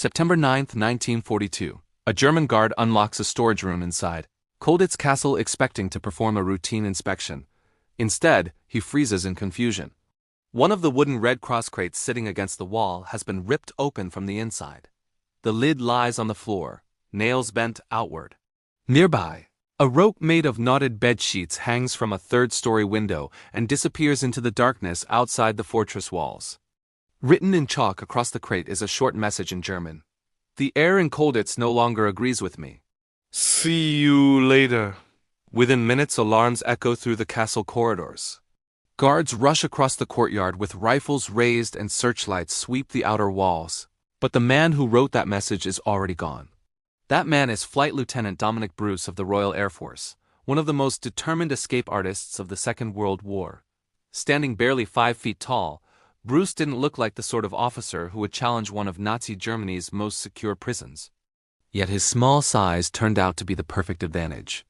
September 9, 1942. A German guard unlocks a storage room inside Colditz Castle expecting to perform a routine inspection. Instead, he freezes in confusion. One of the wooden Red Cross crates sitting against the wall has been ripped open from the inside. The lid lies on the floor, nails bent outward. Nearby, a rope made of knotted bed sheets hangs from a third-story window and disappears into the darkness outside the fortress walls. Written in chalk across the crate is a short message in German. The air in Colditz no longer agrees with me. See you later. Within minutes, alarms echo through the castle corridors. Guards rush across the courtyard with rifles raised and searchlights sweep the outer walls. But the man who wrote that message is already gone. That man is Flight Lieutenant Dominic Bruce of the Royal Air Force, one of the most determined escape artists of the Second World War. Standing barely 5 feet tall, Bruce didn't look like the sort of officer who would challenge one of Nazi Germany's most secure prisons. Yet his small size turned out to be the perfect advantage.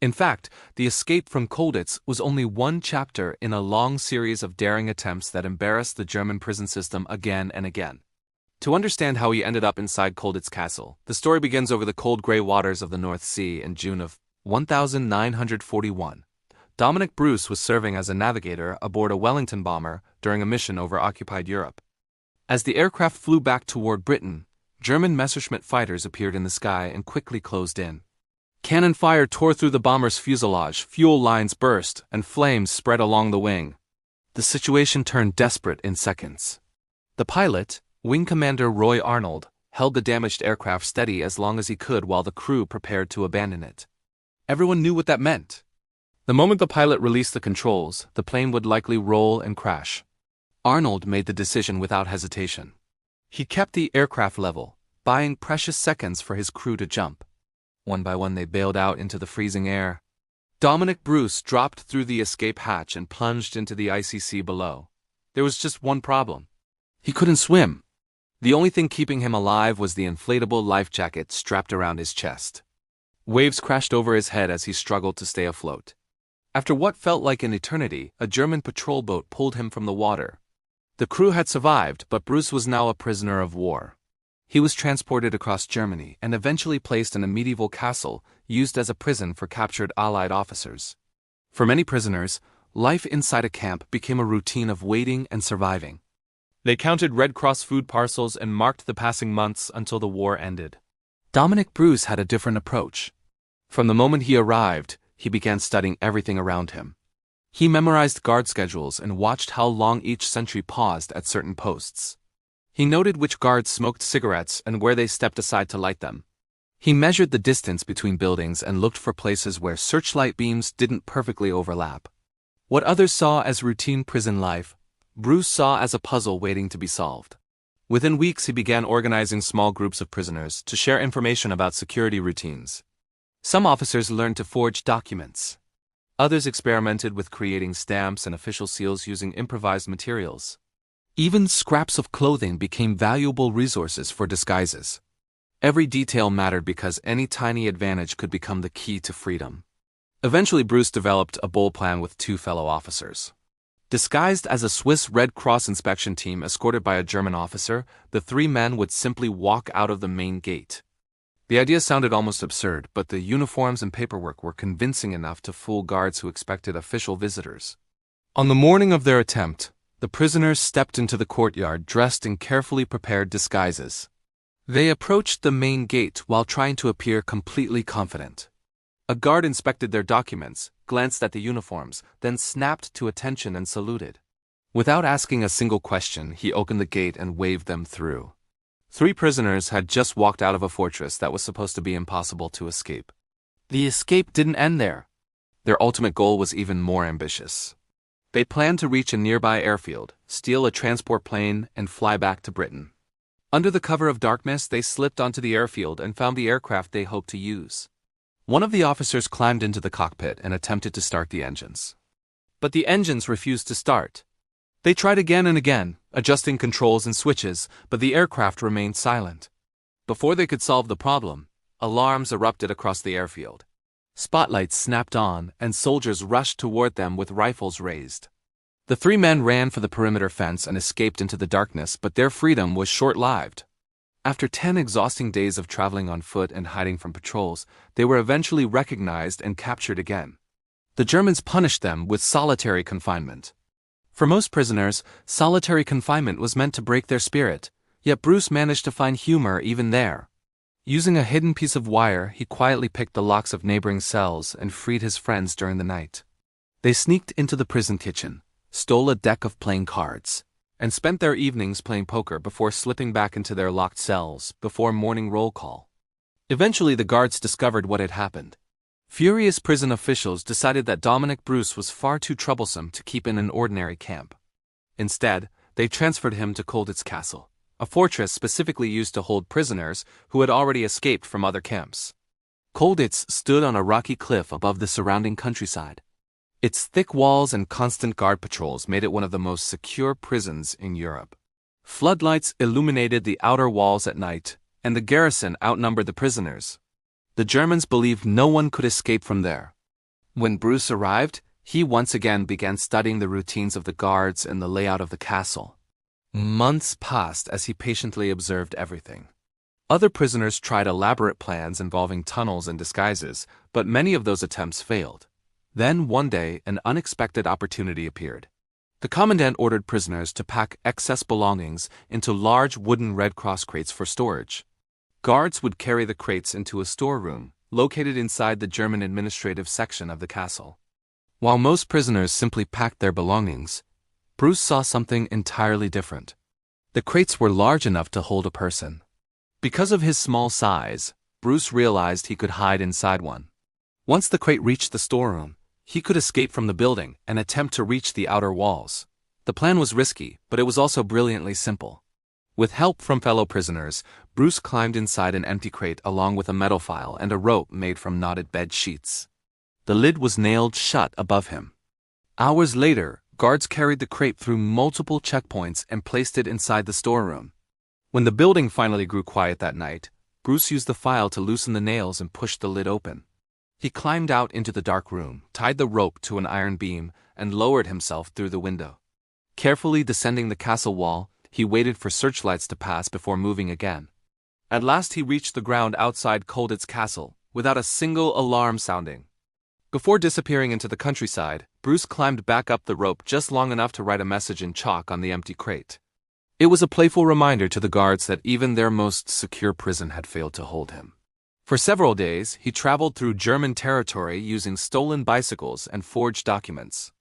In fact, the escape from Colditz was only one chapter in a long series of daring attempts that embarrassed the German prison system again and again. To understand how he ended up inside Colditz Castle, the story begins over the cold gray waters of the North Sea in June of 1941. Dominic Bruce was serving as a navigator aboard a Wellington bomber during a mission over occupied Europe. As the aircraft flew back toward Britain, German Messerschmitt fighters appeared in the sky and quickly closed in. Cannon fire tore through the bomber's fuselage, fuel lines burst, and flames spread along the wing. The situation turned desperate in seconds. The pilot, Wing Commander Roy Arnold, held the damaged aircraft steady as long as he could while the crew prepared to abandon it. Everyone knew what that meant. The moment the pilot released the controls, the plane would likely roll and crash. Arnold made the decision without hesitation. He kept the aircraft level, buying precious seconds for his crew to jump. One by one they bailed out into the freezing air. Dominic Bruce dropped through the escape hatch and plunged into the icy sea below. There was just one problem. He couldn't swim. The only thing keeping him alive was the inflatable life jacket strapped around his chest. Waves crashed over his head as he struggled to stay afloat. After what felt like an eternity, a German patrol boat pulled him from the water. The crew had survived, but Bruce was now a prisoner of war. He was transported across Germany and eventually placed in a medieval castle used as a prison for captured Allied officers. For many prisoners, life inside a camp became a routine of waiting and surviving. They counted Red Cross food parcels and marked the passing months until the war ended. Dominic Bruce had a different approach. From the moment he arrived, he began studying everything around him. He memorized guard schedules and watched how long each sentry paused at certain posts. He noted which guards smoked cigarettes and where they stepped aside to light them. He measured the distance between buildings and looked for places where searchlight beams didn't perfectly overlap. What others saw as routine prison life, Bruce saw as a puzzle waiting to be solved. Within weeks, he began organizing small groups of prisoners to share information about security routines. Some officers learned to forge documents. Others experimented with creating stamps and official seals using improvised materials. Even scraps of clothing became valuable resources for disguises. Every detail mattered because any tiny advantage could become the key to freedom. Eventually, Bruce developed a bold plan with 2 fellow officers. Disguised as a Swiss Red Cross inspection team escorted by a German officer, the 3 men would simply walk out of the main gate. The idea sounded almost absurd, but the uniforms and paperwork were convincing enough to fool guards who expected official visitors. On the morning of their attempt, the prisoners stepped into the courtyard dressed in carefully prepared disguises. They approached the main gate while trying to appear completely confident. A guard inspected their documents, glanced at the uniforms, then snapped to attention and saluted. Without asking a single question, he opened the gate and waved them through. 3 prisoners had just walked out of a fortress that was supposed to be impossible to escape. The escape didn't end there. Their ultimate goal was even more ambitious. They planned to reach a nearby airfield, steal a transport plane, and fly back to Britain. Under the cover of darkness, they slipped onto the airfield and found the aircraft they hoped to use. One of the officers climbed into the cockpit and attempted to start the engines. But the engines refused to start. They tried again and again, adjusting controls and switches, but the aircraft remained silent. Before they could solve the problem, alarms erupted across the airfield. Spotlights snapped on, and soldiers rushed toward them with rifles raised. The 3 men ran for the perimeter fence and escaped into the darkness, but their freedom was short-lived. After 10 exhausting days of traveling on foot and hiding from patrols, they were eventually recognized and captured again. The Germans punished them with solitary confinement. For most prisoners, solitary confinement was meant to break their spirit, yet Bruce managed to find humor even there. Using a hidden piece of wire, he quietly picked the locks of neighboring cells and freed his friends during the night. They sneaked into the prison kitchen, stole a deck of playing cards, and spent their evenings playing poker before slipping back into their locked cells before morning roll call. Eventually, the guards discovered what had happened. Furious prison officials decided that Dominic Bruce was far too troublesome to keep in an ordinary camp. Instead, they transferred him to Colditz Castle, a fortress specifically used to hold prisoners who had already escaped from other camps. Colditz stood on a rocky cliff above the surrounding countryside. Its thick walls and constant guard patrols made it one of the most secure prisons in Europe. Floodlights illuminated the outer walls at night, and the garrison outnumbered the prisoners. The Germans believed no one could escape from there. When Bruce arrived, he once again began studying the routines of the guards and the layout of the castle. Months passed as he patiently observed everything. Other prisoners tried elaborate plans involving tunnels and disguises, but many of those attempts failed. Then, one day, an unexpected opportunity appeared. The commandant ordered prisoners to pack excess belongings into large wooden Red Cross crates for storage. Guards would carry the crates into a storeroom, located inside the German administrative section of the castle. While most prisoners simply packed their belongings, Bruce saw something entirely different. The crates were large enough to hold a person. Because of his small size, Bruce realized he could hide inside one. Once the crate reached the storeroom, he could escape from the building and attempt to reach the outer walls. The plan was risky, but it was also brilliantly simple. With help from fellow prisoners, Bruce climbed inside an empty crate along with a metal file and a rope made from knotted bed sheets. The lid was nailed shut above him. Hours later, guards carried the crate through multiple checkpoints and placed it inside the storeroom. When the building finally grew quiet that night, Bruce used the file to loosen the nails and push the lid open. He climbed out into the dark room, tied the rope to an iron beam, and lowered himself through the window. Carefully descending the castle wall, he waited for searchlights to pass before moving again. At last he reached the ground outside Colditz Castle, without a single alarm sounding. Before disappearing into the countryside, Bruce climbed back up the rope just long enough to write a message in chalk on the empty crate. It was a playful reminder to the guards that even their most secure prison had failed to hold him. For several days, he traveled through German territory using stolen bicycles and forged documents.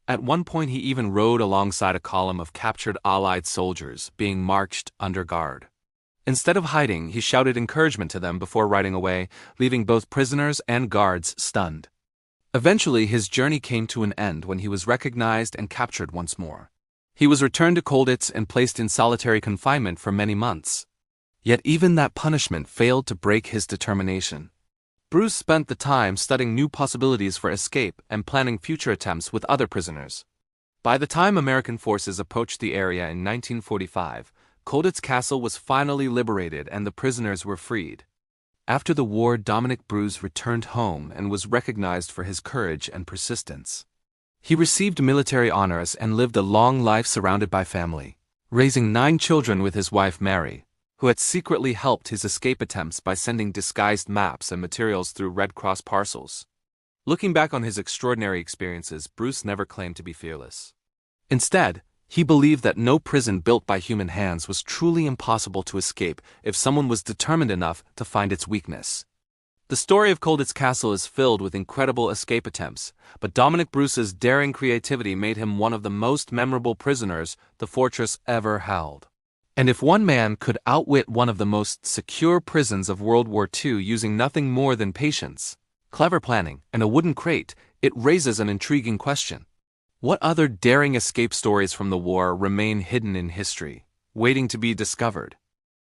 At one point, he even rode alongside a column of captured Allied soldiers being marched under guard. Instead of hiding, he shouted encouragement to them before riding away, leaving both prisoners and guards stunned. Eventually, his journey came to an end when he was recognized and captured once more. He was returned to Colditz and placed in solitary confinement for many months. Yet even that punishment failed to break his determination. Bruce spent the time studying new possibilities for escape and planning future attempts with other prisoners. By the time American forces approached the area in 1945, Colditz Castle was finally liberated and the prisoners were freed. After the war, Dominic Bruce returned home and was recognized for his courage and persistence. He received military honors and lived a long life surrounded by family, raising 9 children with his wife Mary, who had secretly helped his escape attempts by sending disguised maps and materials through Red Cross parcels. Looking back on his extraordinary experiences, Bruce never claimed to be fearless. Instead, he believed that no prison built by human hands was truly impossible to escape if someone was determined enough to find its weakness. The story of Colditz Castle is filled with incredible escape attempts, but Dominic Bruce's daring creativity made him one of the most memorable prisoners the fortress ever held. And if one man could outwit one of the most secure prisons of World War II using nothing more than patience, clever planning, and a wooden crate, it raises an intriguing question. What other daring escape stories from the war remain hidden in history, waiting to be discovered?